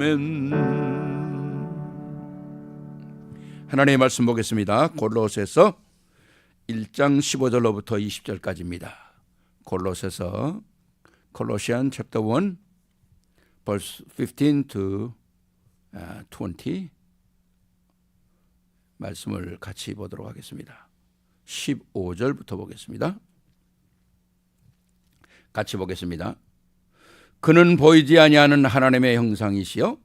아멘. 하나님의 말씀 보겠습니다. 골로새서 1장 15절로부터 20절까지입니다. 골로새서 Colossians chapter 1 verse 15 to 20 말씀을 같이 보도록 하겠습니다. 15절부터 보겠습니다. 같이 보겠습니다. 그는 보이지 아니하는 하나님의 형상이시요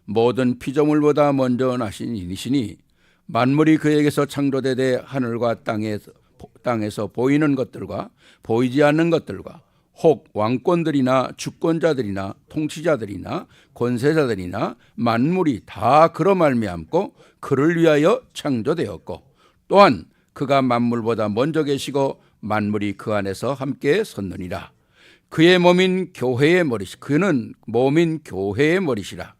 모든 피조물보다 먼저 나신 이시니 만물이 그에게서 창조되되 하늘과 땅에서 보이는 것들과 보이지 않는 것들과 혹 왕권들이나 주권자들이나 통치자들이나 권세자들이나 만물이 다 그로 말미암고 그를 위하여 창조되었고 또한 그가 만물보다 먼저 계시고 만물이 그 안에서 함께 섰느니라. 그의 몸인 교회의 머리시 그는 몸인 교회의 머리시라.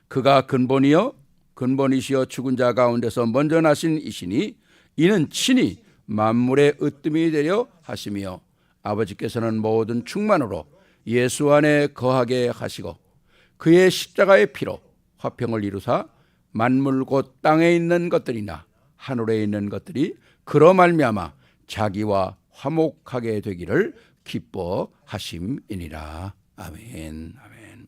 그가 근본이시여 죽은 자 가운데서 먼저 나신 이시니 이는 친히 만물의 으뜸이 되려 하시며 아버지께서는 모든 충만으로 예수 안에 거하게 하시고 그의 십자가의 피로 화평을 이루사 만물 곧 땅에 있는 것들이나 하늘에 있는 것들이 그로 말미암아 자기와 화목하게 되기를 기뻐하심이니라. 아멘. 아멘.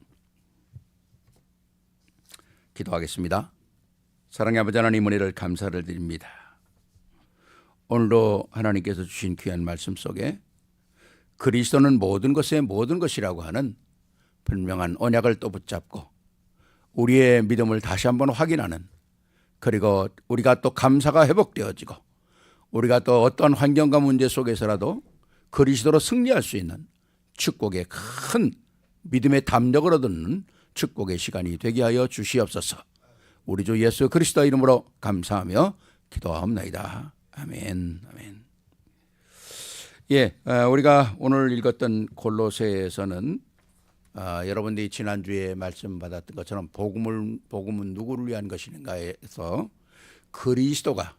기도하겠습니다. 사랑의 아버지 하나님, 은혜를 감사를 드립니다. 오늘도 하나님께서 주신 귀한 말씀 속에 그리스도는 모든 것의 모든 것이라고 하는 분명한 언약을 또 붙잡고 우리의 믿음을 다시 한번 확인하는, 그리고 우리가 또 감사가 회복되어지고 우리가 또 어떤 환경과 문제 속에서라도 그리스도로 승리할 수 있는 축복의 큰 믿음의 담력을 얻는 축복의 시간이 되게 하여 주시옵소서. 우리 주 예수 그리스도 이름으로 감사하며 기도하옵나이다. 아멘. 아멘. 우리가 오늘 읽었던 골로새에서는 여러분들이 지난주에 말씀 받았던 것처럼 복음은 누구를 위한 것인가에서 그리스도가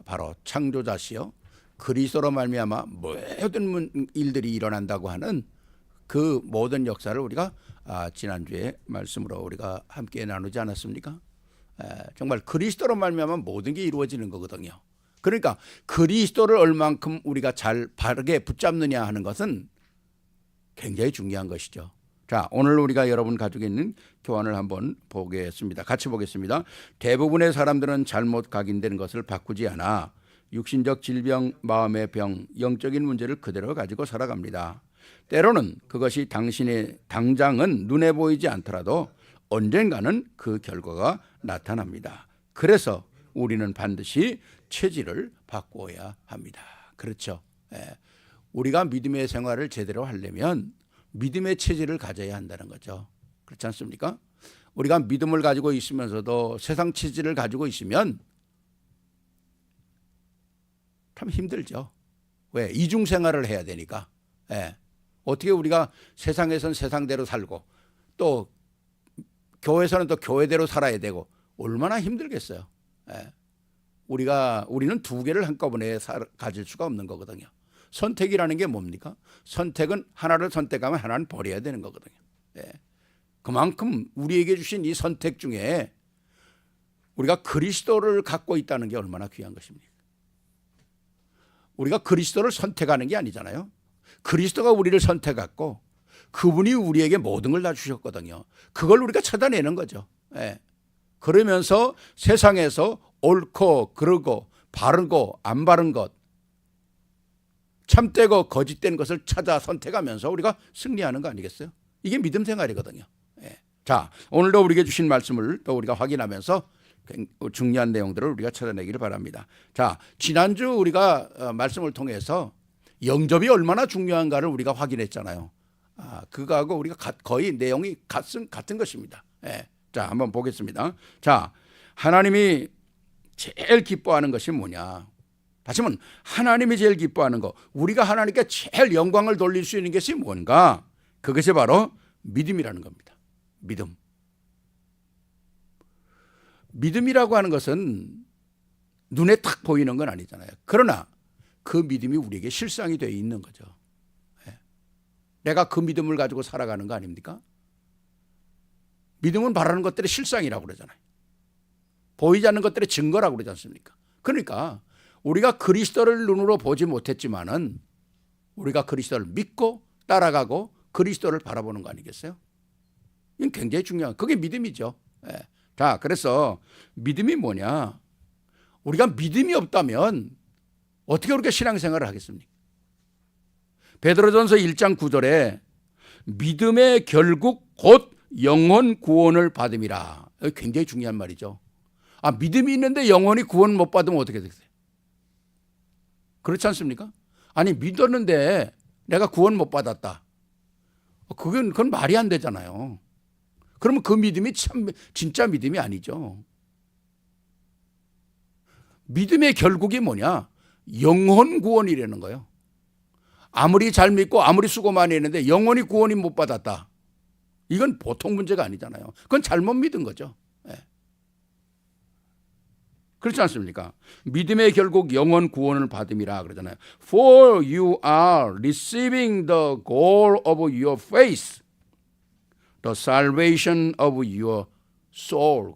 바로 창조자시요 그리스도로 말미암아 모든 일들이 일어난다고 하는 그 모든 역사를 우리가 지난주에 말씀으로 우리가 함께 나누지 않았습니까? 정말 그리스도로 말미암아 모든 게 이루어지는 거거든요. 그러니까 그리스도를 얼만큼 우리가 잘 바르게 붙잡느냐 하는 것은 굉장히 중요한 것이죠. 자, 오늘 우리가 여러분 가지고 있는 교환을 한번 보겠습니다. 같이 보겠습니다. 대부분의 사람들은 잘못 각인된 것을 바꾸지 않아 육신적 질병, 마음의 병, 영적인 문제를 그대로 가지고 살아갑니다. 때로는 그것이 당장은 눈에 보이지 않더라도 언젠가는 그 결과가 나타납니다. 그래서 우리는 반드시 체질을 바꾸어야 합니다. 그렇죠. 우리가 믿음의 생활을 제대로 하려면 믿음의 체질을 가져야 한다는 거죠. 그렇지 않습니까? 우리가 믿음을 가지고 있으면서도 세상 체질을 가지고 있으면 참 힘들죠. 왜? 이중생활을 해야 되니까. 어떻게 우리가 세상에선 세상대로 살고 또 교회에서는 또 교회대로 살아야 되고 얼마나 힘들겠어요. 우리는 두 개를 한꺼번에 가질 수가 없는 거거든요. 선택이라는 게 뭡니까? 선택은 하나를 선택하면 하나는 버려야 되는 거거든요. 그만큼 우리에게 주신 이 선택 중에 우리가 그리스도를 갖고 있다는 게 얼마나 귀한 것입니까? 우리가 그리스도를 선택하는 게 아니잖아요. 그리스도가 우리를 선택했고 그분이 우리에게 모든 걸 다 주셨거든요. 그걸 우리가 찾아내는 거죠. 그러면서 세상에서 옳고 그르고 바르고 안 바른 것, 참되고 거짓된 것을 찾아 선택하면서 우리가 승리하는 거 아니겠어요? 이게 믿음 생활이거든요. 자, 오늘도 우리에게 주신 말씀을 또 우리가 확인하면서 중요한 내용들을 우리가 찾아내기를 바랍니다. 자, 지난주 우리가 말씀을 통해서 영접이 얼마나 중요한가를 우리가 확인했잖아요. 그거하고 우리가 거의 내용이 같은 것입니다. 자, 한번 보겠습니다. 자, 하나님이 제일 기뻐하는 것이 뭐냐? 다시 한번, 하나님이 제일 기뻐하는 거, 우리가 하나님께 제일 영광을 돌릴 수 있는 것이 뭔가? 그것이 바로 믿음이라는 겁니다. 믿음이라고 하는 것은 눈에 탁 보이는 건 아니잖아요. 그러나 그 믿음이 우리에게 실상이 되어 있는 거죠. 내가 그 믿음을 가지고 살아가는 거 아닙니까? 믿음은 바라는 것들의 실상이라고 그러잖아요. 보이지 않는 것들의 증거라고 그러지 않습니까? 그러니까 우리가 그리스도를 눈으로 보지 못했지만은 우리가 그리스도를 믿고 따라가고 그리스도를 바라보는 거 아니겠어요? 이건 굉장히 중요한, 그게 믿음이죠. 예. 자, 그래서 믿음이 뭐냐? 우리가 믿음이 없다면 어떻게 그렇게 신앙생활을 하겠습니까? 베드로전서 1장 9절에 믿음의 결국 곧 영혼 구원을 받음이라. 굉장히 중요한 말이죠. 아, 믿음이 있는데 영혼이 구원 못 받으면 어떻게 되겠어요? 그렇지 않습니까? 아니, 믿었는데 내가 구원 못 받았다. 그건 말이 안 되잖아요. 그러면 그 믿음이 진짜 믿음이 아니죠. 믿음의 결국이 뭐냐? 영혼 구원이라는 거예요. 아무리 잘 믿고 아무리 수고 많이 했는데 영혼이 구원이 못 받았다. 이건 보통 문제가 아니잖아요. 그건 잘못 믿은 거죠. 예. 그렇지 않습니까? 믿음의 결국 영혼 구원을 받음이라 그러잖아요. For you are receiving the goal of your faith, the salvation of your soul.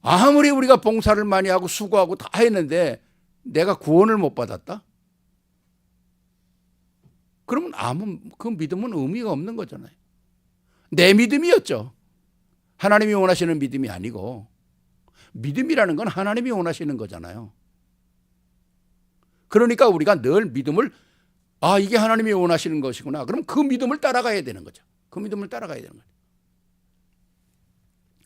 아무리 우리가 봉사를 많이 하고 수고하고 다 했는데 내가 구원을 못 받았다? 그러면 그 믿음은 의미가 없는 거잖아요. 내 믿음이었죠. 하나님이 원하시는 믿음이 아니고, 믿음이라는 건 하나님이 원하시는 거잖아요. 그러니까 우리가 늘 믿음을, 아, 이게 하나님이 원하시는 것이구나. 그럼 그 믿음을 따라가야 되는 거죠. 그 믿음을 따라가야 되는 거죠.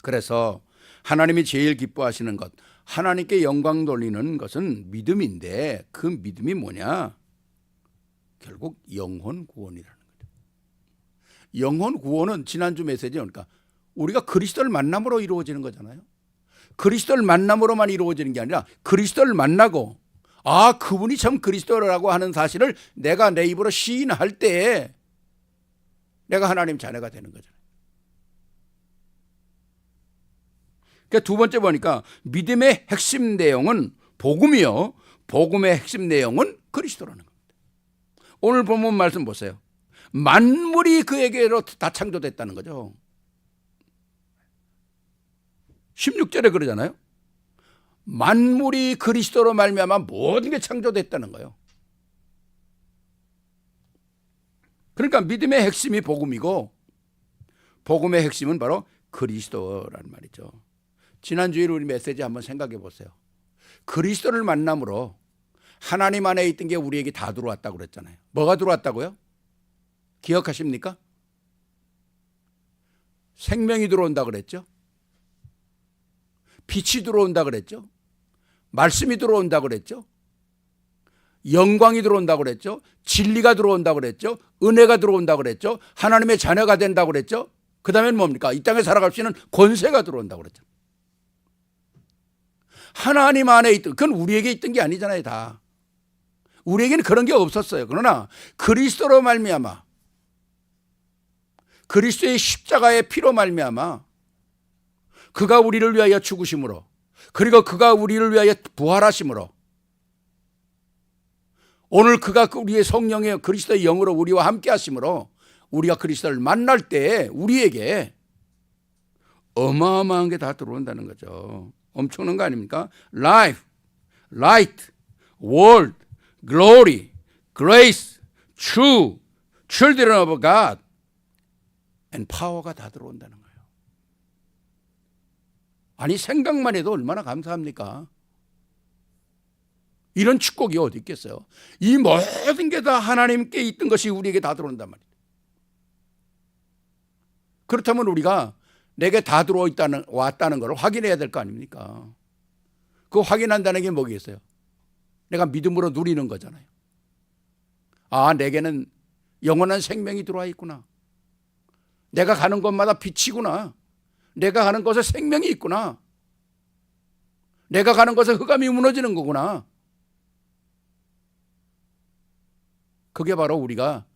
그래서 하나님이 제일 기뻐하시는 것, 하나님께 영광 돌리는 것은 믿음인데, 그 믿음이 뭐냐? 결국 영혼 구원이라는 거죠. 영혼 구원은 지난주 메시지, 그러니까 우리가 그리스도를 만남으로 이루어지는 거잖아요. 그리스도를 만남으로만 이루어지는 게 아니라 그리스도를 만나고, 아, 그분이 참 그리스도라고 하는 사실을 내가 내 입으로 시인할 때에 내가 하나님 자녀가 되는 거잖아요. 그러니까 두 번째 보니까 믿음의 핵심 내용은 복음이요, 복음의 핵심 내용은 그리스도라는 겁니다. 오늘 본문 말씀 보세요. 만물이 그에게로 다 창조됐다는 거죠. 16절에 그러잖아요. 만물이 그리스도로 말미암아 모든 게 창조됐다는 거예요. 그러니까 믿음의 핵심이 복음이고, 복음의 핵심은 바로 그리스도라는 말이죠. 지난주에 우리 메시지 한번 생각해 보세요. 그리스도를 만남으로 하나님 안에 있던 게 우리에게 다 들어왔다고 그랬잖아요. 뭐가 들어왔다고요? 기억하십니까? 생명이 들어온다 그랬죠. 빛이 들어온다 그랬죠. 말씀이 들어온다 그랬죠. 영광이 들어온다 그랬죠. 진리가 들어온다 그랬죠. 은혜가 들어온다 그랬죠. 하나님의 자녀가 된다 그랬죠. 그 다음엔 뭡니까? 이 땅에 살아갈 수 있는 권세가 들어온다 그랬죠. 하나님 안에 있던, 그건 우리에게 있던 게 아니잖아요. 다 우리에게는 그런 게 없었어요. 그러나 그리스도로 말미암아, 그리스도의 십자가의 피로 말미암아, 그가 우리를 위하여 죽으심으로, 그리고 그가 우리를 위하여 부활하심으로, 오늘 그가 우리의 성령의 그리스도의 영으로 우리와 함께 하심으로 우리가 그리스도를 만날 때 우리에게 어마어마한 게 다 들어온다는 거죠. 엄청난 거 아닙니까? Life, Light, Word, Glory, Grace, True, Children of God, and Power가 다 들어온다는 거예요. 아니, 생각만 해도 얼마나 감사합니까? 이런 축복이 어디 있겠어요? 이 모든 게 다 하나님께 있던 것이 우리에게 다 들어온단 말이에요. 그렇다면 우리가 내게 다 왔다는 걸 확인해야 될 거 아닙니까? 그 확인한다는 게 뭐겠어요? 내가 믿음으로 누리는 거잖아요. 아, 내게는 영원한 생명이 들어와 있구나. 내가 가는 곳마다 빛이구나. 내가 가는 곳에 생명이 있구나. 내가 가는 곳에 흑암이 무너지는 거구나. 그게 바로 우리가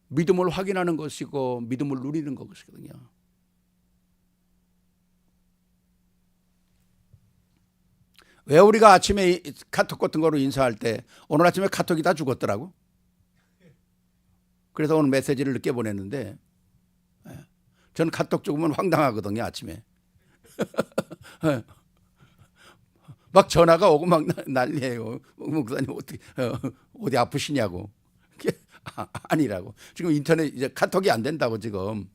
믿음을 확인하는 것이고 믿음을 누리는 것이거든요. 왜 우리가 아침에 카톡 같은 거로 인사할 때 오늘 아침에 카톡이 다 죽었더라고. 그래서 오늘 메시지를 늦게 보냈는데 저는 카톡 죽으면 황당하거든요, 아침에. 막 전화가 오고 막 난리예요. 목사님 어떻게 어디 아프시냐고. 아니라고. 지금 인터넷 이제 카톡이 안 된다고 지금.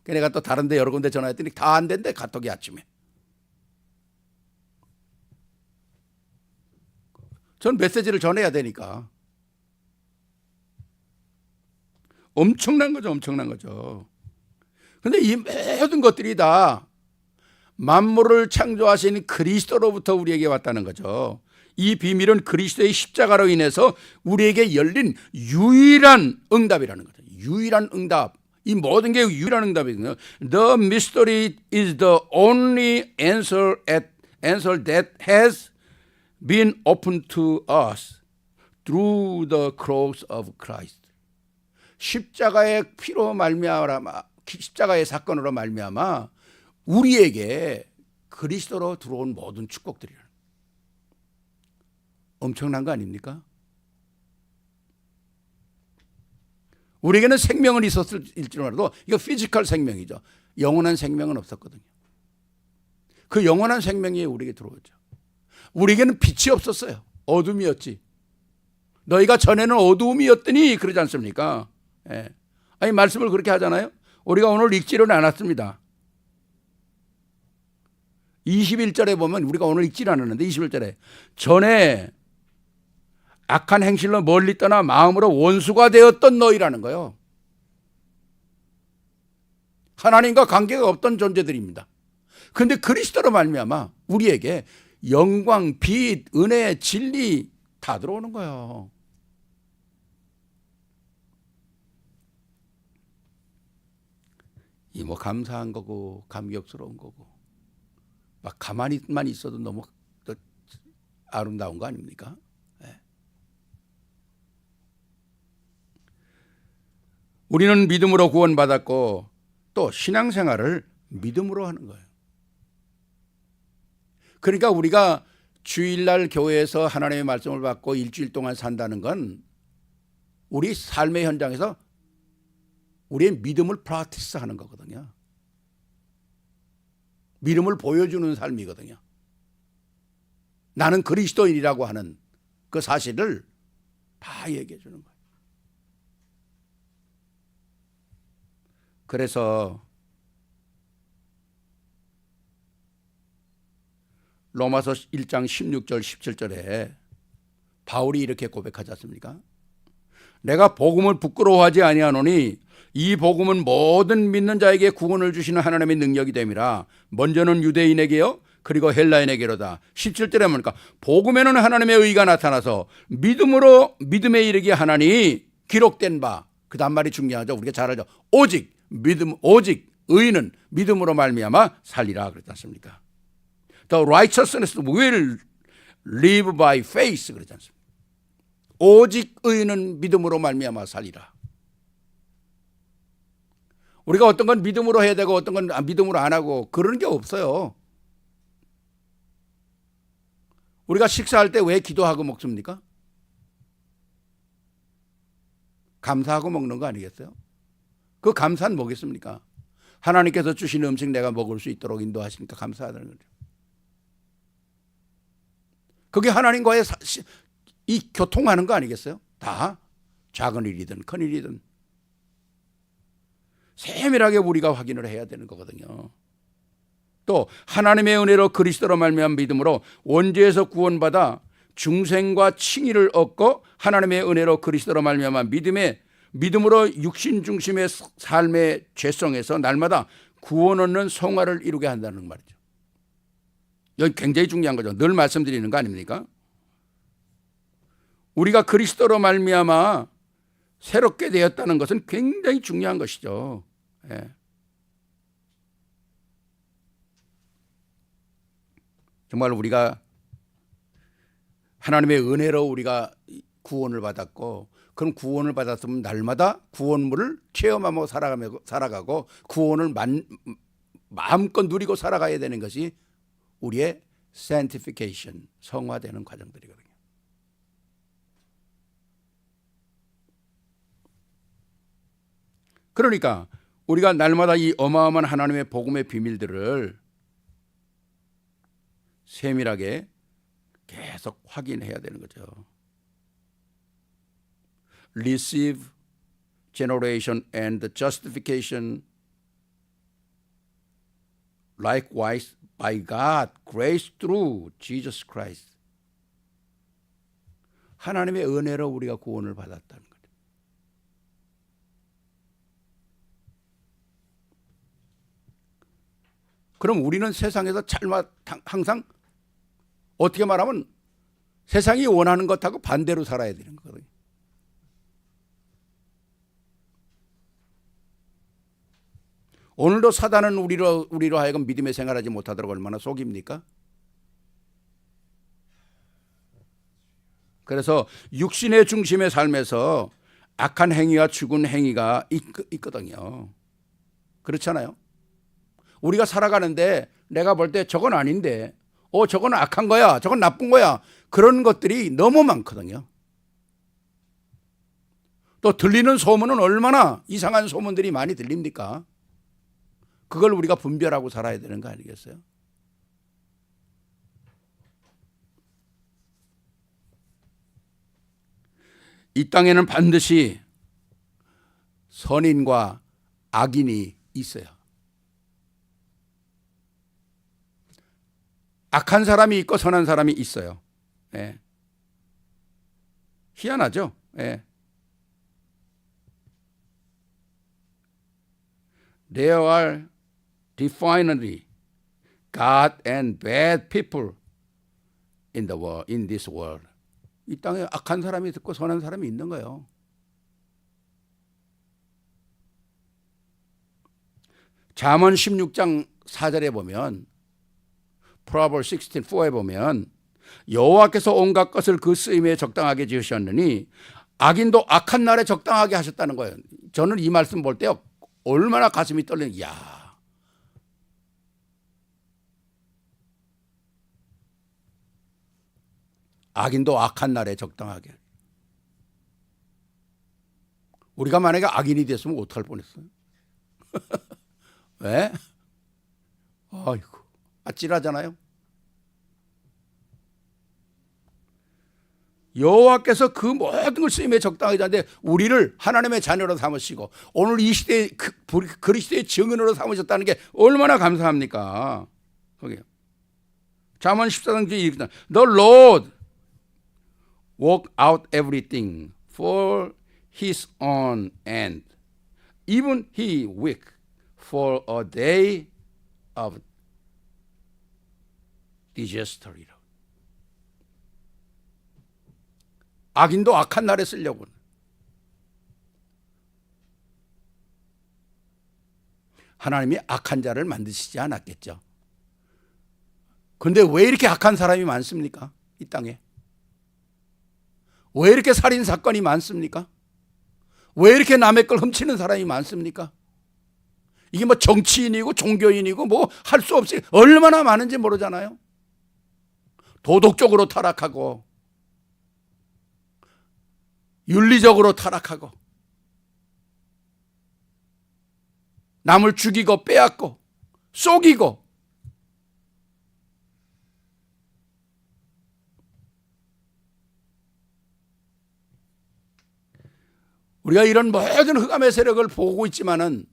내가 또 다른데 여러 군데 전화했더니 다 안 된대, 카톡이 아침에. 전 메시지를 전해야 되니까. 엄청난 거죠, 엄청난 거죠. 근데 이 모든 것들이 다 만물을 창조하신 그리스도로부터 우리에게 왔다는 거죠. 이 비밀은 그리스도의 십자가로 인해서 우리에게 열린 유일한 응답이라는 거죠. 유일한 응답. 이 모든 게 유일한 응답이거든요. The mystery is the only answer that has been opened to us through the cross of Christ. 십자가의 피로 말미암아, 십자가의 사건으로 말미암아 우리에게 그리스도로 들어온 모든 축복들이라는, 엄청난 거 아닙니까? 우리에게는 생명은 있었을지라도 이거 피지컬 생명이죠. 영원한 생명은 없었거든요. 그 영원한 생명이 우리에게 들어오죠. 우리에게는 빛이 없었어요. 어둠이었지. 너희가 전에는 어두움이었더니 그러지 않습니까? 예. 아니 말씀을 그렇게 하잖아요. 우리가 오늘 읽지는 않았습니다. 21절에 보면 우리가 오늘 읽지는 않았는데 21절에 전에 악한 행실로 멀리 떠나 마음으로 원수가 되었던 너희라는 거예요. 하나님과 관계가 없던 존재들입니다. 그런데 그리스도로 말미암아 우리에게 영광, 빛, 은혜, 진리 다 들어오는 거예요. 이 뭐 감사한 거고 감격스러운 거고 막 가만히만 있어도 너무 아름다운 거 아닙니까? 네. 우리는 믿음으로 구원받았고 또 신앙생활을 믿음으로 하는 거예요. 그러니까 우리가 주일날 교회에서 하나님의 말씀을 받고 일주일 동안 산다는 건 우리 삶의 현장에서 우리의 믿음을 프랙티스 하는 거거든요. 믿음을 보여주는 삶이거든요. 나는 그리스도인이라고 하는 그 사실을 다 얘기해 주는 거예요. 그래서 로마서 1장 16절 17절에 바울이 이렇게 고백하지 않습니까? 내가 복음을 부끄러워하지 아니하노니 이 복음은 모든 믿는 자에게 구원을 주시는 하나님의 능력이 됨이라. 먼저는 유대인에게요 그리고 헬라인에게로다. 17절에 보니까 복음에는 하나님의 의가 나타나서 믿음에 이르게 하나니 기록된 바. 그 다음 말이 중요하죠. 우리가 잘 알죠. 오직 의는 믿음으로 말미암아 살리라 그랬지 않습니까? The righteousness will live by faith 그러지 않습니까? 오직 의는 믿음으로 말미암아 살리라. 우리가 어떤 건 믿음으로 해야 되고 어떤 건 믿음으로 안 하고 그러는 게 없어요. 우리가 식사할 때 왜 기도하고 먹습니까? 감사하고 먹는 거 아니겠어요? 그 감사는 뭐겠습니까? 하나님께서 주신 음식 내가 먹을 수 있도록 인도하시니까 감사하다는 거죠. 그게 하나님과의 이 교통하는 거 아니겠어요? 다 작은 일이든 큰 일이든 세밀하게 우리가 확인을 해야 되는 거거든요. 또 하나님의 은혜로 그리스도로 말미암은 믿음으로 원죄에서 구원받아 중생과 칭의를 얻고 하나님의 은혜로 그리스도로 말미암은 믿음으로 육신 중심의 삶의 죄성에서 날마다 구원 얻는 성화를 이루게 한다는 말이죠. 여기 굉장히 중요한 거죠. 늘 말씀드리는 거 아닙니까? 우리가 그리스도로 말미암아 새롭게 되었다는 것은 굉장히 중요한 것이죠. 예. 정말 우리가 하나님의 은혜로 우리가 구원을 받았고 그럼 구원을 받았으면 날마다 구원물을 체험하며 살아가고 구원을 마음껏 누리고 살아가야 되는 것이 우리의 sanctification, 성화되는 과정들이거든요. 그러니까 우리가 날마다 이 어마어마한 하나님의 복음의 비밀들을 세밀하게 계속 확인해야 되는 거죠. Receive generation and justification likewise by God grace through Jesus Christ. 하나님의 은혜로 우리가 구원을 받았다는 거죠. 그럼 우리는 세상에서 항상 어떻게 말하면 세상이 원하는 것하고 반대로 살아야 되는 거거든요. 오늘도 사단은 우리로 하여금 믿음의 생활하지 못하도록 얼마나 속입니까? 그래서 육신의 중심의 삶에서 악한 행위와 죽은 행위가 있거든요. 그렇잖아요. 우리가 살아가는데 내가 볼 때 저건 아닌데, 저건 악한 거야, 저건 나쁜 거야, 그런 것들이 너무 많거든요. 또 들리는 소문은 얼마나 이상한 소문들이 많이 들립니까? 그걸 우리가 분별하고 살아야 되는 거 아니겠어요? 이 땅에는 반드시 선인과 악인이 있어요. 악한 사람이 있고 선한 사람이 있어요. 예. 희한하죠? 예. There are definitely God and bad people in the world, in this world. 이 땅에 악한 사람이 있고 선한 사람이 있는 거예요. 잠언 16장 4절에 보면, Proverbs 16:4에 보면, 여호와께서 온갖 것을 그 쓰임에 적당하게 지으셨느니 악인도 악한 날에 적당하게 하셨다는 거예요. 저는 이 말씀 볼 때요, 얼마나 가슴이 떨리는, 야, 악인도 악한 날에 적당하게. 우리가 만약에 악인이 됐으면 어떡할 뻔했어요? 왜? 아이고, 아찔하잖아요. 여호와께서 그 모든 걸 쓰임에 적당하게 하는데 우리를 하나님의 자녀로 삼으시고 오늘 이 시대의 그리스도의 증인으로 삼으셨다는 게 얼마나 감사합니까? 거기요. 잠언 14장 2절, The Lord work out everything for his own end, even he weak for a day of disaster. 악인도 악한 날에 쓰려고. 하나님이 악한 자를 만드시지 않았겠죠. 그런데 왜 이렇게 악한 사람이 많습니까? 이 땅에. 왜 이렇게 살인 사건이 많습니까? 왜 이렇게 남의 걸 훔치는 사람이 많습니까? 이게 뭐 정치인이고 종교인이고 뭐 할 수 없이 얼마나 많은지 모르잖아요. 도덕적으로 타락하고 윤리적으로 타락하고 남을 죽이고 빼앗고 속이고 우리가 이런 모든 흑암의 세력을 보고 있지만은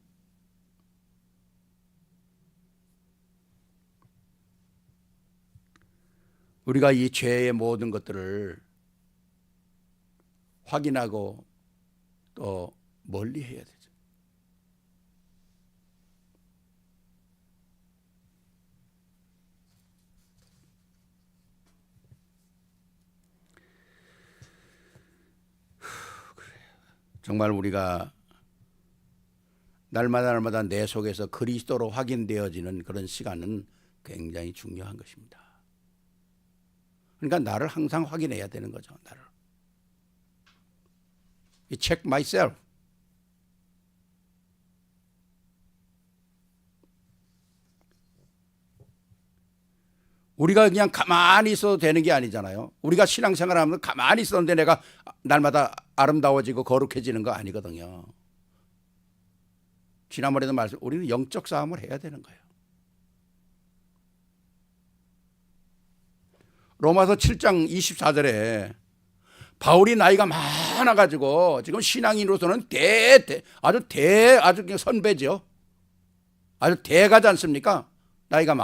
우리가 이 죄의 모든 것들을 확인하고 또 멀리 해야 되죠. 정말 우리가 날마다 내 속에서 그리스도로 확인되어지는 그런 시간은 굉장히 중요한 것입니다. 그러니까 나를 항상 확인해야 되는 거죠. 나를. Check myself. 우리가 그냥 가만히 있어도 되는 게 아니잖아요. 우리가 신앙생활 하면 가만히 있었는데 내가 날마다 아름다워지고 거룩해지는 거 아니거든요. 지난번에도 말씀, 우리는 영적 싸움을 해야 되는 거예요. 로마서 7장 24절에 바울이 나이가 많아가지고 지금 신앙인으로서는 아주 그냥 선배죠. 아주 대가지 않습니까? 나이가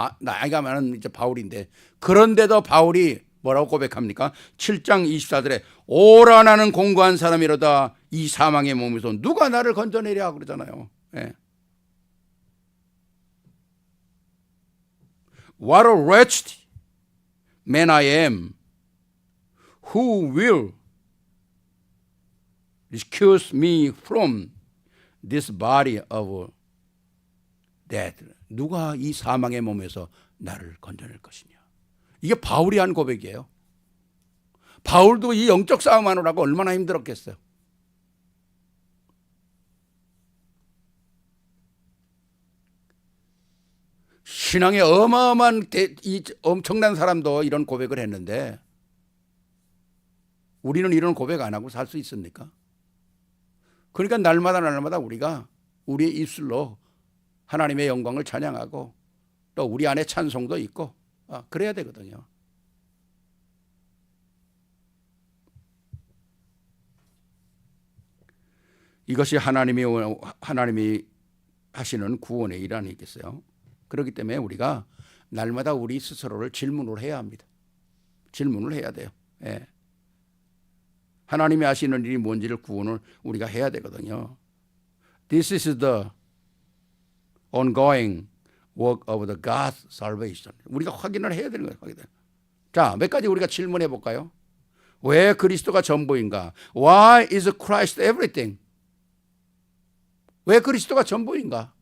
많은 이제 바울인데, 그런데도 바울이 뭐라고 고백합니까? 7장 24절에 오라 나는 공고한 사람이로다 이 사망의 몸에서 누가 나를 건져내랴 그러잖아요. 예. What a wretched man I am. Who will rescue me from this body of death? 누가 이 사망의 몸에서 나를 건져낼 것이냐. 이게 바울이 한 고백이에요. 바울도 이 영적 싸움 하느라고 얼마나 힘들었겠어요. 신앙의 어마어마한 이 엄청난 사람도 이런 고백을 했는데 우리는 이런 고백 안 하고 살 수 있습니까? 그러니까 날마다 우리가 우리의 입술로 하나님의 영광을 찬양하고 또 우리 안에 찬송도 있고 그래야 되거든요. 이것이 하나님이 하시는 구원의 일 아니겠어요? 그렇기 때문에 우리가 날마다 우리 스스로를 질문을 해야 합니다. 질문을 해야 돼요. 예. 하나님이 하시는 일이 뭔지를 구원을 우리가 해야 되거든요. This is the ongoing work of the God's salvation. 우리가 확인을 해야 되는 거예요. 자, 몇 가지 우리가 질문해 볼까요? 왜 그리스도가 전부인가? Why is Christ everything? 왜 그리스도가 전부인가?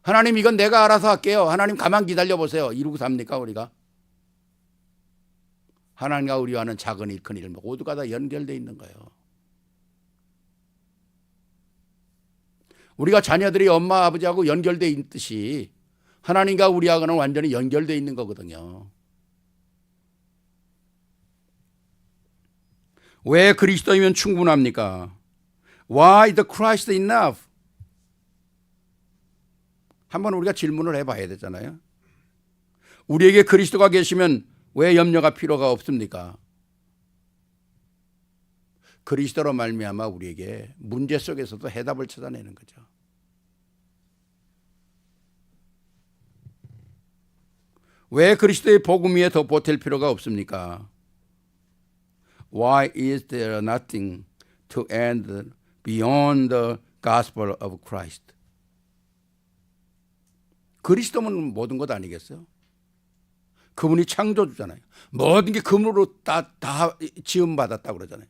하나님 이건 내가 알아서 할게요. 하나님 가만 기다려 보세요. 이러고 삽니까 우리가? 하나님과 우리와는 작은 일, 큰 일 모두가 다 연결되어 있는 거예요. 우리가 자녀들이 엄마 아버지하고 연결되어 있듯이 하나님과 우리하고는 완전히 연결되어 있는 거거든요. 왜 그리스도이면 충분합니까? Why the Christ enough? 한번 우리가 질문을 해봐야 되잖아요. 우리에게 그리스도가 계시면 왜 염려가 필요가 없습니까? 그리스도로 말미암아 우리에게 문제 속에서도 해답을 찾아내는 거죠. 왜 그리스도의 복음 위에 더 보탤 필요가 없습니까? Why is there nothing to end beyond the gospel of Christ? 그리스도는 모든 것 아니겠어요? 그분이 창조주잖아요. 모든 게 그분으로 다 지음 받았다고 그러잖아요.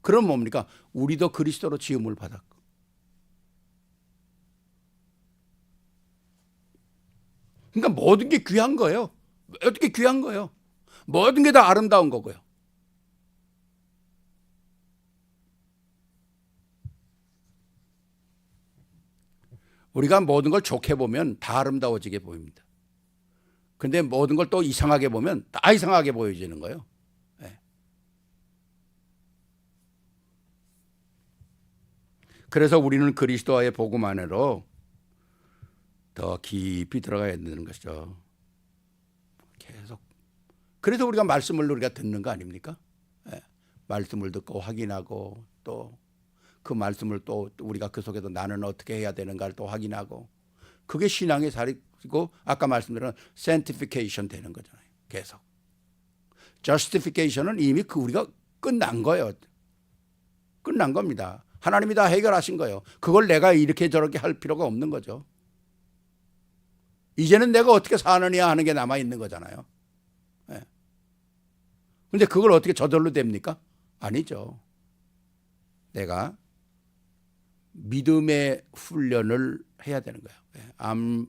그럼 뭡니까? 우리도 그리스도로 지음을 받았고. 그러니까 모든 게 귀한 거예요. 어떻게 귀한 거예요? 모든 게 다 아름다운 거고요. 우리가 모든 걸 좋게 보면 다 아름다워지게 보입니다. 근데 모든 걸 또 이상하게 보면 다 이상하게 보여지는 거예요. 네. 그래서 우리는 그리스도와의 복음 안으로 더 깊이 들어가야 되는 것이죠. 계속. 그래서 우리가 말씀을 우리가 듣는 거 아닙니까? 네. 말씀을 듣고 확인하고 또 그 말씀을 또 우리가 그 속에서 나는 어떻게 해야 되는가를 또 확인하고 그게 신앙의 살이고 아까 말씀드린 sanctification 되는 거잖아요. 계속. justification은 이미 우리가 끝난 거예요. 끝난 겁니다. 하나님이 다 해결하신 거예요. 그걸 내가 이렇게 저렇게 할 필요가 없는 거죠. 이제는 내가 어떻게 사느냐 하는 게 남아있는 거잖아요. 그런데 그걸 어떻게 저절로 됩니까? 아니죠. 내가 믿음의 훈련을 해야 되는 거예요.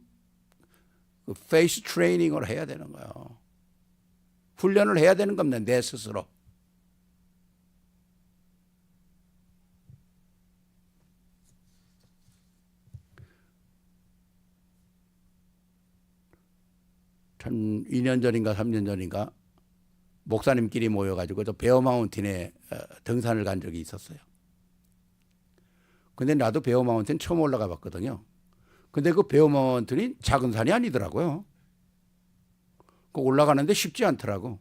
페이스 트레이닝을 해야 되는 거예요. 훈련을 해야 되는 겁니다. 내 스스로. 한 2년 전인가 3년 전인가 목사님끼리 모여가지고 저 베어 마운틴에 등산을 간 적이 있었어요. 근데 나도 베어 마운틴 처음 올라가 봤거든요. 근데 그 베어 마운틴이 작은 산이 아니더라고요. 그 올라가는데 쉽지 않더라고.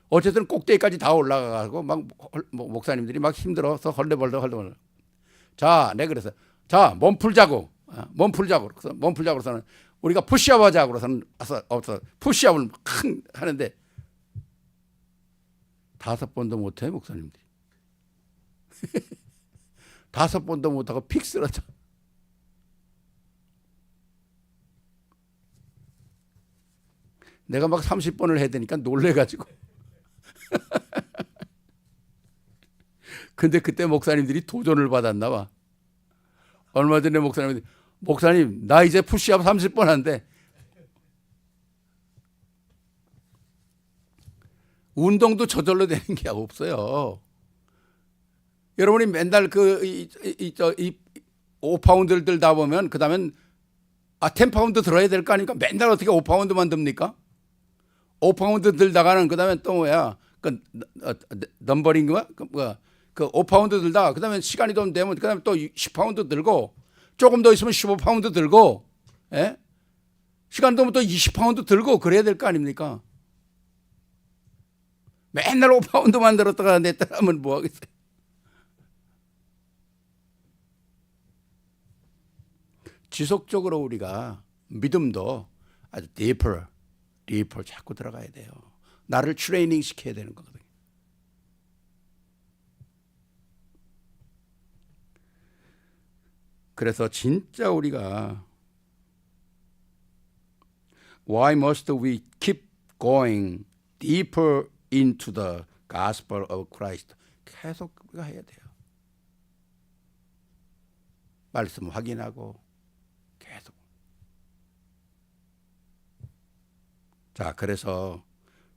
어쨌든 꼭대기까지 다 올라가고 막 목사님들이 막 힘들어서 헐레벌떡. 자, 내가 그래서 자, 몸 풀자고. 몸 풀자고. 그래서 몸 풀자고 그래서는 우리가 푸시업 하자고 그래서는 푸시업을 큰 하는데 5번도 못 해, 목사님들이. 5번도 못 하고 픽 쓰러져. 내가 막 30번을 해야 되니까 놀래가지고. 근데 그때 목사님들이 도전을 받았나 봐. 얼마 전에 목사님 나 이제 푸시업 30번 한대. 운동도 저절로 되는 게 없어요. 여러분이 맨날 5파운드를 들다 보면 그 다음엔 10파운드 들어야 될 거 아닙니까? 맨날 어떻게 5파운드만 듭니까? 5파운드 들다가는 그 다음에 또 뭐야? 넘버링인가? 그 5파운드 들다가 그 다음에 시간이 좀 되면 그 다음에 또 10파운드 들고 조금 더 있으면 15파운드 들고, 예? 시간 되면 또 20파운드 들고 그래야 될 거 아닙니까? 맨날 5파운드만 들었다가 냈다 하면 뭐 하겠어요? 지속적으로 우리가 믿음도 아주 deeper 자꾸 들어가야 돼요. 나를 트레이닝 시켜야 되는 거거든요. 그래서 진짜 우리가 Why must we keep going deeper into the gospel of Christ? 계속 우리가 해야 돼요. 말씀 확인하고 계속. 자, 그래서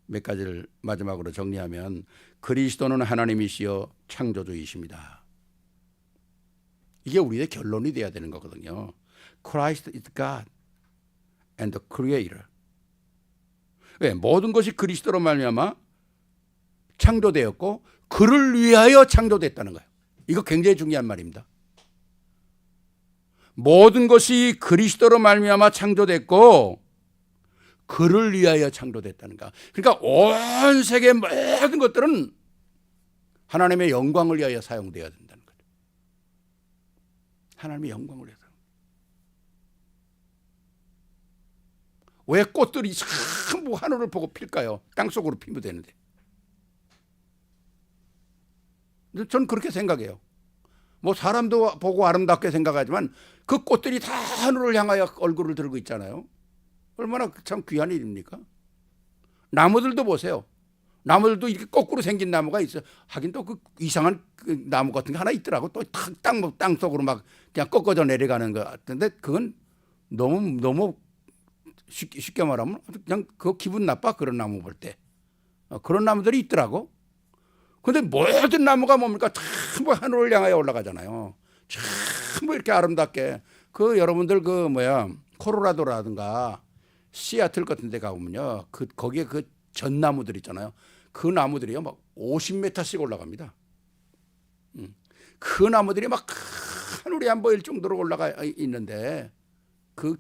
몇 가지를 마지막으로 정리하면 그리스도는 하나님이시여 창조주이십니다. 이게 우리의 결론이 돼야 되는 거거든요. Christ is God and the Creator. 왜? 모든 것이 그리스도로 말미암아 창조되었고 그를 위하여 창조됐다는 거예요. 이거 굉장히 중요한 말입니다. 모든 것이 그리스도로 말미암아 창조됐고 그를 위하여 창조됐다는 거. 그러니까 온 세계의 모든 것들은 하나님의 영광을 위하여 사용되어야 된다는 거죠. 하나님의 영광을 위해서. 왜 꽃들이 전부 하늘을 보고 필까요? 땅속으로 피면 되는데. 전 그렇게 생각해요. 뭐 사람도 보고 아름답게 생각하지만 그 꽃들이 다 하늘을 향하여 얼굴을 들고 있잖아요. 얼마나 참 귀한 일입니까? 나무들도 보세요. 나무들도 이렇게 거꾸로 생긴 나무가 있어요. 하긴 또 그 이상한 그 나무 같은 게 하나 있더라고. 또 땅 속으로 막 그냥 꺾어져 내려가는 것 같은데 그건 너무 쉽게 말하면 그냥 그거 기분 나빠. 그런 나무 볼 때. 그런 나무들이 있더라고. 근데 모든 나무가 뭡니까? 전부 하늘을 향하여 올라가잖아요. 전부 이렇게 아름답게. 여러분들 코로라도라든가 시애틀 같은 데 가보면요. 거기에 그 전나무들 있잖아요. 그 나무들이요. 막 50m씩 올라갑니다. 그 나무들이 막 하늘이 안 보일 정도로 올라가 있는데 그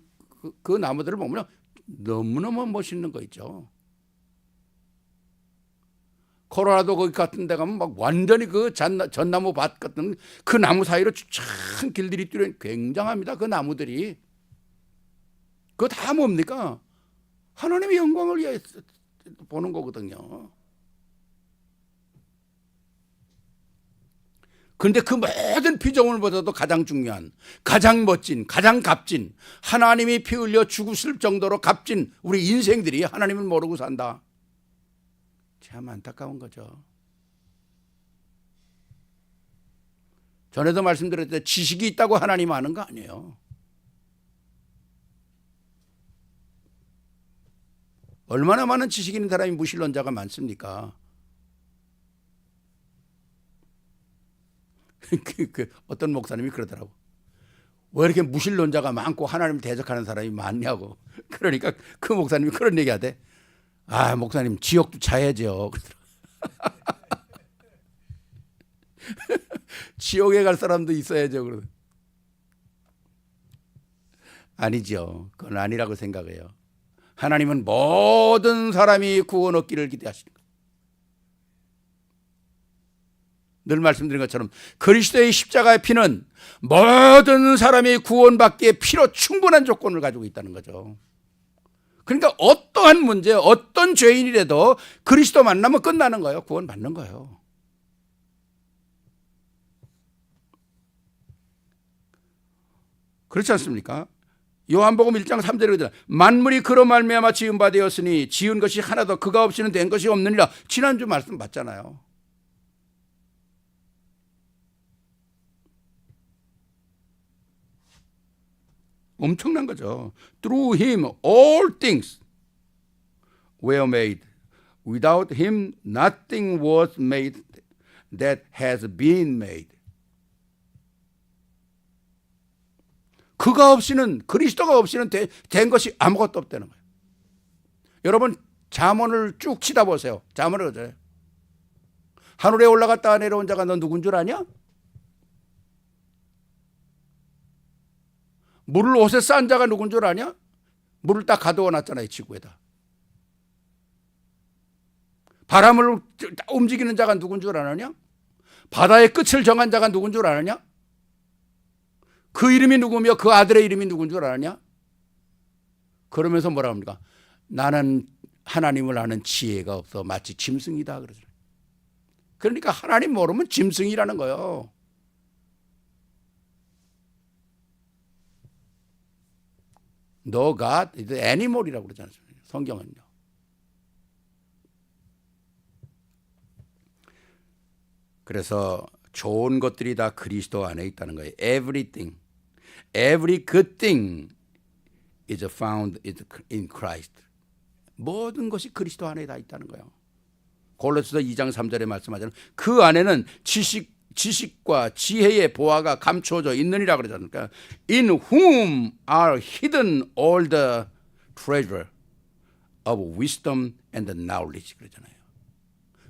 나무들을 보면 너무너무 멋있는 거 있죠. 코로라도 거기 같은 데 가면 막 완전히 그 전나무 밭 같은 그 나무 사이로 참 길들이 뚫려 굉장합니다. 그 나무들이. 그거 다 뭡니까? 하나님의 영광을 위해 보는 거거든요. 그런데 그 모든 피조물보다도 가장 중요한, 가장 멋진, 가장 값진, 하나님이 피 흘려 죽으실 정도로 값진 우리 인생들이 하나님을 모르고 산다. 참 안타까운 거죠. 전에도 말씀드렸듯이 지식이 있다고 하나님 아는 거 아니에요. 얼마나 많은 지식 있는 사람이 무신론자가 많습니까? 어떤 목사님이 그러더라고. 왜 이렇게 무신론자가 많고 하나님을 대적하는 사람이 많냐고. 그러니까 그 목사님이 그런 얘기 하대. 아, 목사님 지옥도 자야죠. 지옥에 갈 사람도 있어야죠. 아니죠. 그건 아니라고 생각해요. 하나님은 모든 사람이 구원 얻기를 기대하시는 거예요. 늘 말씀드린 것처럼 그리스도의 십자가의 피는 모든 사람이 구원받기에 피로 충분한 조건을 가지고 있다는 거죠. 그러니까 어떠한 문제, 어떤 죄인이라도 그리스도 만나면 끝나는 거예요. 구원받는 거예요. 그렇지 않습니까? 요한복음 1장 3절에 그러잖아요. 만물이 그로 말미암아 지은 바 되었으니 지은 것이 하나도 그가 없이는 된 것이 없느니라. 지난주 말씀 봤잖아요. 엄청난 거죠. Through him all things were made. Without him nothing was made that has been made. 그가 없이는, 그리스도가 없이는 된 것이 아무것도 없다는 거예요. 여러분 잠언을 쭉 치다 보세요. 잠언을 어쩌요? 하늘에 올라갔다가 내려온 자가 너 누군 줄 아냐? 물을 옷에 싼 자가 누군 줄 아냐? 물을 딱 가두어 놨잖아요. 지구에다. 바람을 움직이는 자가 누군 줄 아느냐? 바다의 끝을 정한 자가 누군 줄 아느냐? 그 이름이 누구며 그 아들의 이름이 누군 줄 아느냐? 그러면서 뭐라 합니까? 나는 하나님을 아는 지혜가 없어 마치 짐승이다 그러죠. 그러니까 하나님 모르면 짐승이라는 거예요. No God is animal이라고 그러지 않습니까? 성경은요. 그래서 좋은 것들이 다 그리스도 안에 있다는 거예요. Everything, every good thing is found in Christ. 모든 것이 그리스도 안에 다 있다는 거예요. 골로새서 2장 3절에 말씀하자면 그 안에는 지식과 지혜의 보화가 감추어져 있느니라 그러잖아요. 그러니까 In whom are hidden all the treasure of wisdom and knowledge 그러잖아요.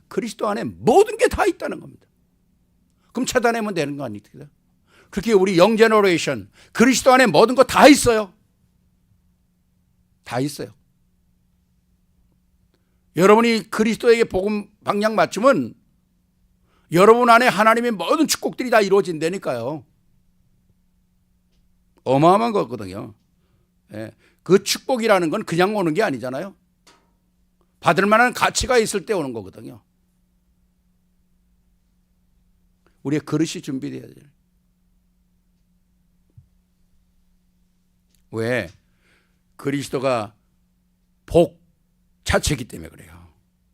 그리스도 안에 모든 게 다 있다는 겁니다. 그럼 찾아내면 되는 거 아닙니까? 그렇게 우리 영 제너레이션 그리스도 안에 모든 거 다 있어요. 다 있어요. 여러분이 그리스도에게 복음 방향 맞추면 여러분 안에 하나님의 모든 축복들이 다 이루어진다니까요. 어마어마한 거거든요. 예. 그 축복이라는 건 그냥 오는 게 아니잖아요. 받을 만한 가치가 있을 때 오는 거거든요. 우리의 그릇이 준비돼야 돼요. 왜? 그리스도가 복 자체이기 때문에 그래요.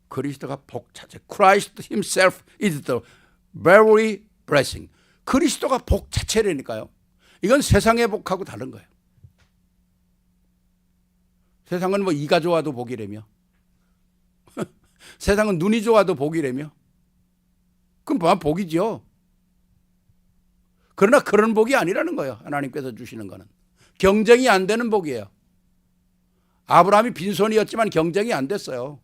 그리스도가 복 자체. Christ himself is the very blessing. 그리스도가 복 자체라니까요. 이건 세상의 복하고 다른 거예요. 세상은 뭐 이가 좋아도 복이라며. 세상은 눈이 좋아도 복이라며. 그럼 뭐 복이죠. 그러나 그런 복이 아니라는 거예요. 하나님께서 주시는 거는. 경쟁이 안 되는 복이에요. 아브라함이 빈손이었지만 경쟁이 안 됐어요.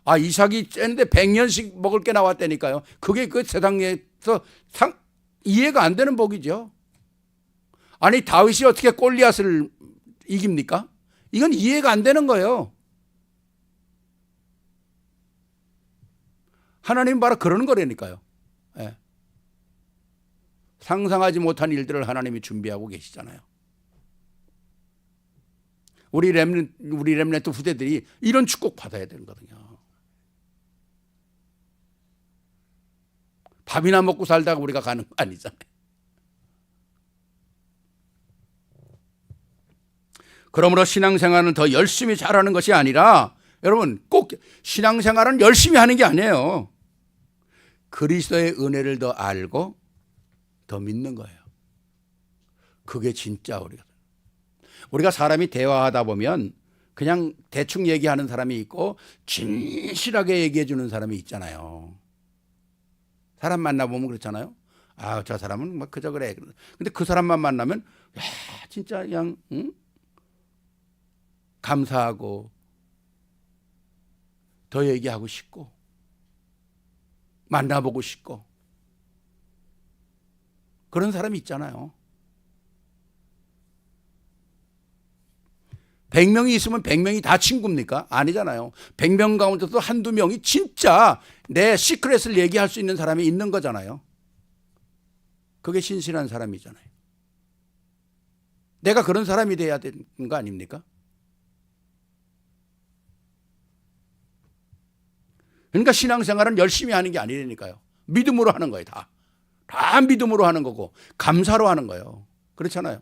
아, 이삭이 쬐는데 100년씩 먹을 게 나왔다니까요. 그게 그 세상에서 이해가 안 되는 복이죠. 아니, 다윗이 어떻게 골리앗을 이깁니까? 이건 이해가 안 되는 거예요. 하나님 바로 그러는 거라니까요. 예. 상상하지 못한 일들을 하나님이 준비하고 계시잖아요. 우리 렘넌트 후대들이 이런 축복 받아야 되는 거거든요. 밥이나 먹고 살다가 우리가 가는 거 아니잖아요. 그러므로 신앙생활은 더 열심히 잘하는 것이 아니라 여러분 꼭 신앙생활은 열심히 하는 게 아니에요. 그리스도의 은혜를 더 알고 더 믿는 거예요. 그게 진짜 우리가 사람이 대화하다 보면 그냥 대충 얘기하는 사람이 있고 진실하게 얘기해 주는 사람이 있잖아요. 사람 만나보면 그렇잖아요. 아, 저 사람은 막 그저 그래. 근데 그 사람만 만나면 야, 진짜 그냥 감사하고 더 얘기하고 싶고 만나보고 싶고 그런 사람이 있잖아요. 100명이 있으면 100명이 다 친구입니까? 아니잖아요. 100명 가운데도 한두 명이 진짜 내 시크릿을 얘기할 수 있는 사람이 있는 거잖아요. 그게 신실한 사람이잖아요. 내가 그런 사람이 돼야 되는 거 아닙니까? 그러니까 신앙생활은 열심히 하는 게 아니라니까요. 믿음으로 하는 거예요. 다 믿음으로 하는 거고 감사로 하는 거예요. 그렇잖아요.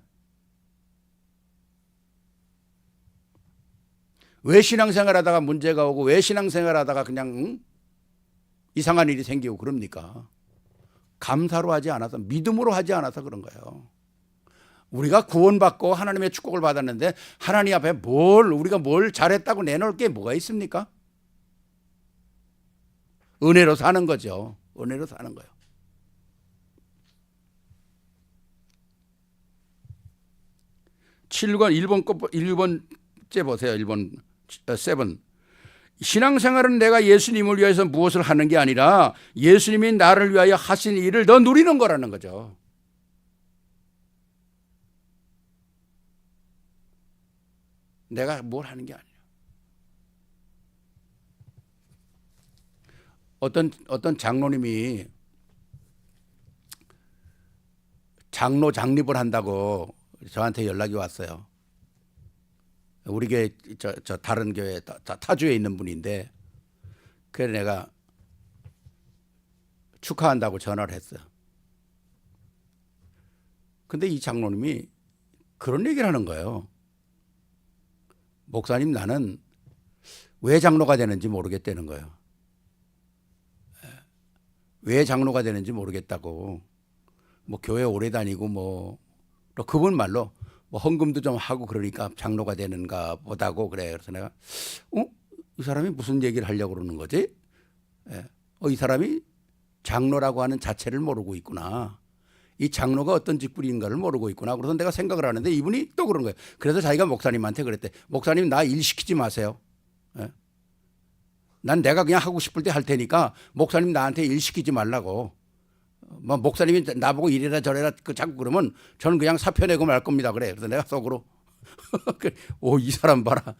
왜 신앙생활 하다가 문제가 오고 왜 신앙생활 하다가 그냥 이상한 일이 생기고 그럽니까? 감사로 하지 않아서, 믿음으로 하지 않아서 그런 거예요. 우리가 구원받고 하나님의 축복을 받았는데 하나님 앞에 우리가 뭘 잘했다고 내놓을 게 뭐가 있습니까? 은혜로 사는 거죠. 은혜로 사는 거예요. (7번) 1번째 보세요. 1번 7. 신앙생활은 내가 예수님을 위해서 무엇을 하는 게 아니라 예수님이 나를 위하여 하신 일을 더 누리는 거라는 거죠. 내가 뭘 하는 게 아니에요. 어떤 장로님이 장로 장립을 한다고 저한테 연락이 왔어요. 우리 교회 저 다른 교회 타주에 있는 분인데, 그래서 내가 축하한다고 전화를 했어요. 근데 이 장로님이 그런 얘기를 하는 거예요. 목사님, 나는 왜 장로가 되는지 모르겠다는 거예요. 왜 장로가 되는지 모르겠다고. 뭐 교회 오래 다니고 또 그분 말로 헌금도 좀 하고 그러니까 장로가 되는가 보다고 그래요. 그래서 내가 이 사람이 무슨 얘기를 하려고 그러는 거지? 이 사람이 장로라고 하는 자체를 모르고 있구나. 이 장로가 어떤 직분인가를 모르고 있구나. 그래서 내가 생각을 하는데 이분이 또 그런 거예요. 그래서 자기가 목사님한테 그랬대. 목사님, 나 일 시키지 마세요. 난 내가 그냥 하고 싶을 때 할 테니까 목사님 나한테 일 시키지 말라고. 목사님이 나보고 이래라 저래라 자꾸 그러면 저는 그냥 사표 내고 말 겁니다. 그래. 그래서 내가 속으로 이 사람 봐라.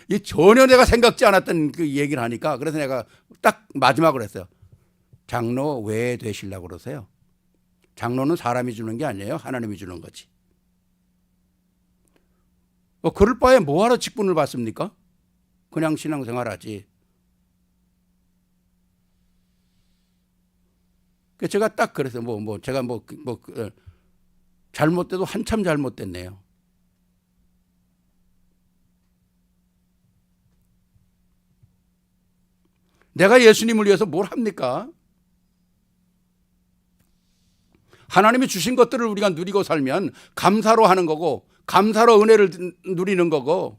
이 전혀 내가 생각지 않았던 그 얘기를 하니까, 그래서 내가 딱 마지막으로 했어요. 장로 왜 되시려고 그러세요? 장로는 사람이 주는 게 아니에요. 하나님이 주는 거지. 그럴 바에 뭐하러 직분을 받습니까? 그냥 신앙생활 하지. 제가 딱 그래서 제가 잘못돼도 한참 잘못됐네요. 내가 예수님을 위해서 뭘 합니까? 하나님이 주신 것들을 우리가 누리고 살면 감사로 하는 거고, 감사로 은혜를 누리는 거고,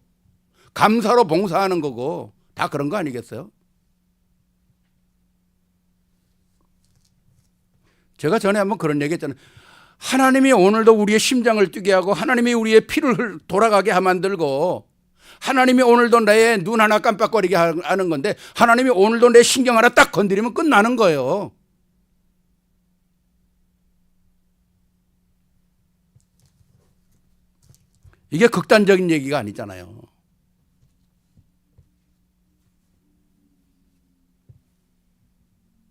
감사로 봉사하는 거고, 다 그런 거 아니겠어요? 제가 전에 한번 그런 얘기 했잖아요. 하나님이 오늘도 우리의 심장을 뛰게 하고 하나님이 우리의 피를 돌아가게 만들고 하나님이 오늘도 내 눈 하나 깜빡거리게 하는 건데 하나님이 오늘도 내 신경 하나 딱 건드리면 끝나는 거예요. 이게 극단적인 얘기가 아니잖아요.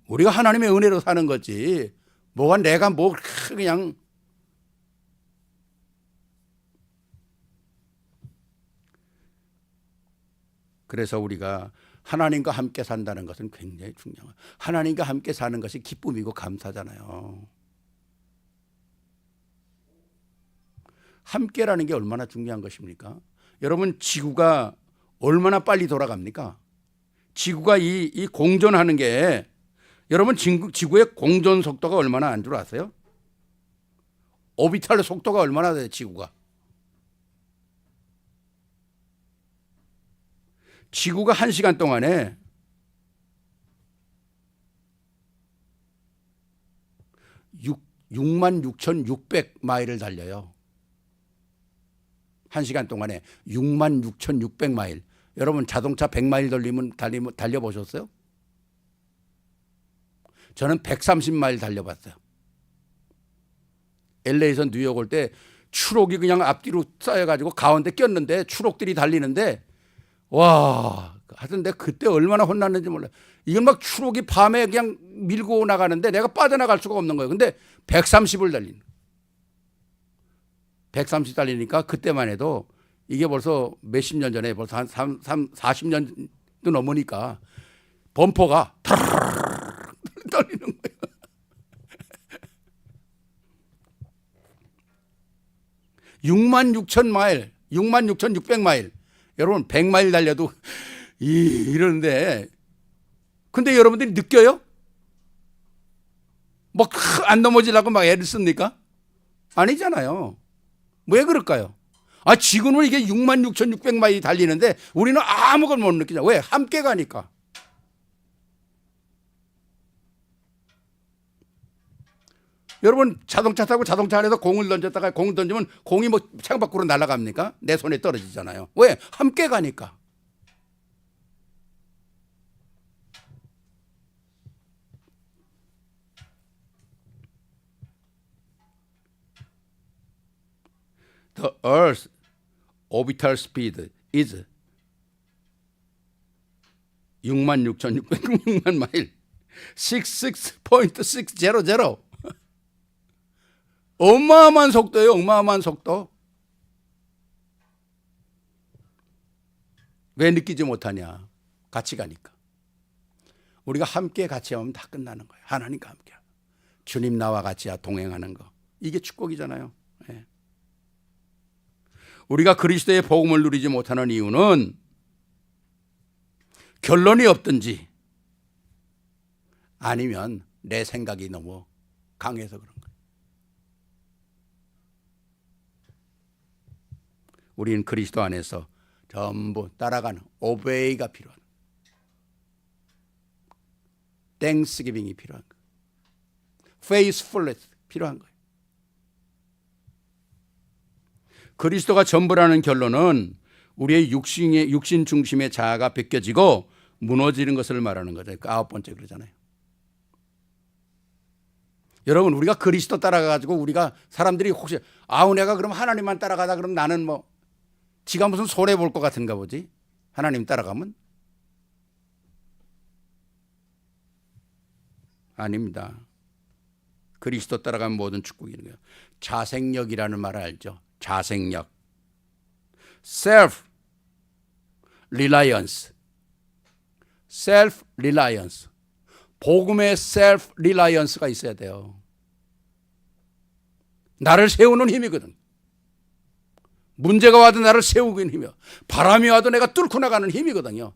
우리가 하나님의 은혜로 사는 거지 내가 그냥. 그래서 우리가 하나님과 함께 산다는 것은 굉장히 중요해요. 하나님과 함께 사는 것이 기쁨이고 감사잖아요. 함께라는 게 얼마나 중요한 것입니까? 여러분, 지구가 얼마나 빨리 돌아갑니까? 지구가 이 공전하는 게, 여러분 지구의 공전 속도가 얼마나 안 줄 아세요? 오비탈 속도가 얼마나 돼요, 지구가? 지구가 1시간 동안에 66,600마일을 달려요. 1시간 동안에 66,600마일. 여러분 자동차 100마일 달려보셨어요? 저는 130마일 달려봤어요. LA에서 뉴욕 올 때 추록이 그냥 앞뒤로 쌓여가지고 가운데 꼈는데 추록들이 달리는데 와 하여튼 내가 그때 얼마나 혼났는지 몰라. 이건 막 추록이 밤에 그냥 밀고 나가는데 내가 빠져나갈 수가 없는 거예요. 근데 130을 달리는 130 달리니까 그때만 해도 이게 벌써 몇십 년 전에 벌써 한 40년도 넘으니까 범퍼가 떨리는 거예요. 66,000마일, 66,600마일. 여러분 100마일 달려도 이러는데 근데 여러분들이 느껴요? 막 안 넘어지려고 막 애를 씁니까? 아니잖아요. 왜 그럴까요? 지금은 이게 66,600마일이 달리는데 우리는 아무것도 못 느끼잖아. 왜? 함께 가니까. 여러분 자동차 타고 자동차 안에서 공을 던졌다가 공을 던지면 공이 뭐 창밖으로 날아갑니까? 내 손에 떨어지잖아요. 왜? 함께 가니까. The Earth's orbital speed is 66,600만 마일 66.600 어마어마한 속도예요. 어마어마한 속도. 왜 느끼지 못하냐? 같이 가니까. 우리가 함께 같이 하면 다 끝나는 거예요. 하나님과 함께. 주님 나와 같이 동행하는 거. 이게 축복이잖아요. 네. 우리가 그리스도의 복음을 누리지 못하는 이유는 결론이 없든지 아니면 내 생각이 너무 강해서 그런 거예요. 우리는 그리스도 안에서 전부 따라가는 오베이가 필요한 땡스기빙이 필요한 거예요. 페이스풀리스 필요한 거예요. 그리스도가 전부라는 결론은 우리의 육신 중심의 자아가 벗겨지고 무너지는 것을 말하는 거죠. 그 9번째 그러잖아요. 여러분 우리가 그리스도 따라가가지고 우리가 사람들이 혹시 내가 그럼 하나님만 따라가다 그럼 나는 뭐 지가 무슨 손해 볼 것 같은가 보지? 하나님 따라가면? 아닙니다. 그리스도 따라가면 모든 축복이 있는 거예요. 자생력이라는 말을 알죠? 자생력. self reliance. self reliance. 복음의 self reliance가 있어야 돼요. 나를 세우는 힘이거든. 문제가 와도 나를 세우고 있는 힘이요. 바람이 와도 내가 뚫고 나가는 힘이거든요.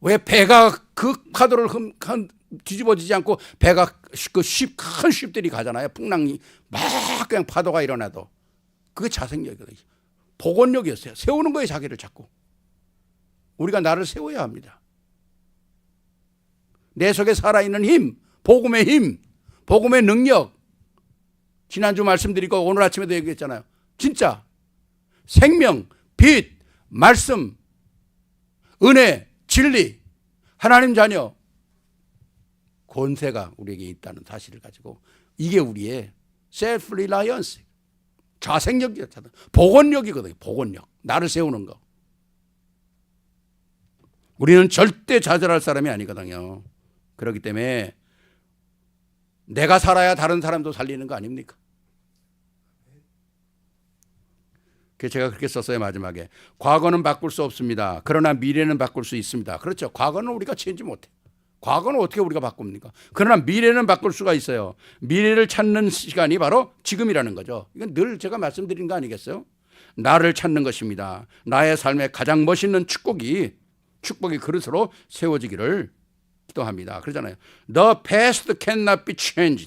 왜 배가 그 파도를 뒤집어지지 않고 배가 그 큰 쉽들이 가잖아요. 풍랑이 막 그냥 파도가 일어나도. 그게 자생력이거든요. 복원력이었어요. 세우는 거예요. 자기를 자꾸. 우리가 나를 세워야 합니다. 내 속에 살아있는 힘, 복음의 힘, 복음의 능력. 지난주 말씀드리고 오늘 아침에도 얘기했잖아요. 진짜 생명, 빛, 말씀, 은혜, 진리, 하나님 자녀, 권세가 우리에게 있다는 사실을 가지고 이게 우리의 self reliance, 자생력이었잖아요. 복원력이거든요. 복원력. 나를 세우는 거. 우리는 절대 좌절할 사람이 아니거든요. 그렇기 때문에 내가 살아야 다른 사람도 살리는 거 아닙니까? 그래서 제가 그렇게 썼어요. 마지막에. 과거는 바꿀 수 없습니다. 그러나 미래는 바꿀 수 있습니다. 그렇죠. 과거는 우리가 체인지 못해. 과거는 어떻게 우리가 바꿉니까? 그러나 미래는 바꿀 수가 있어요. 미래를 찾는 시간이 바로 지금이라는 거죠. 이건 늘 제가 말씀드린 거 아니겠어요? 나를 찾는 것입니다. 나의 삶의 가장 멋있는 축복이 그릇으로 세워지기를 기도합니다. 그러잖아요. The past cannot be changed.